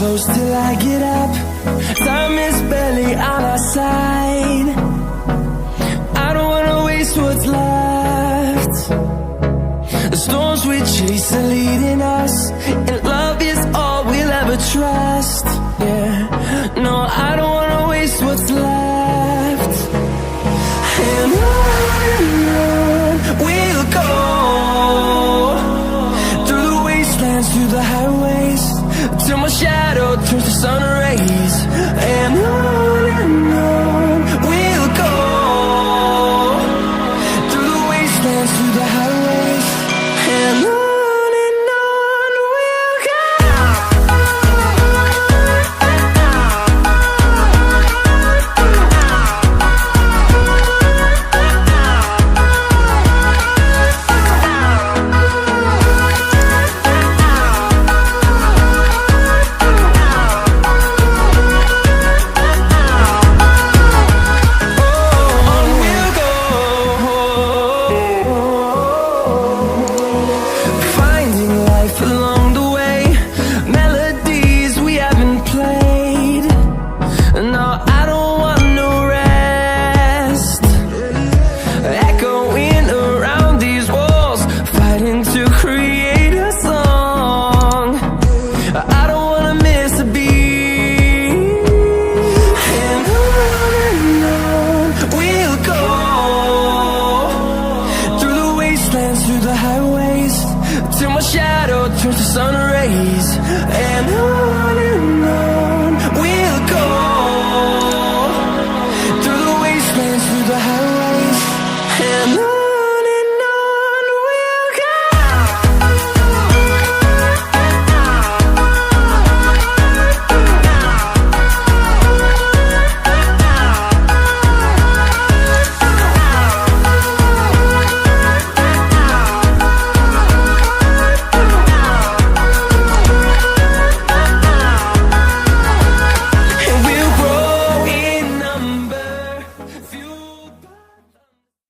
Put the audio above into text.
close till I get up. Time is barely on our side. I don't wanna waste what's left. The storms we chase are leading us, and love is all we'll ever trust. Yeah, no, I don't wanna waste what's left. And on we'll go, through the wastelands, through the highways, till my shadow turns to sun rays. And on we'll go, through the wastelands, through the highways, and on we'll go. Through the highways, till my shadow turns to sun rays. And on we'll go, through the wastelands, through the highways, and on.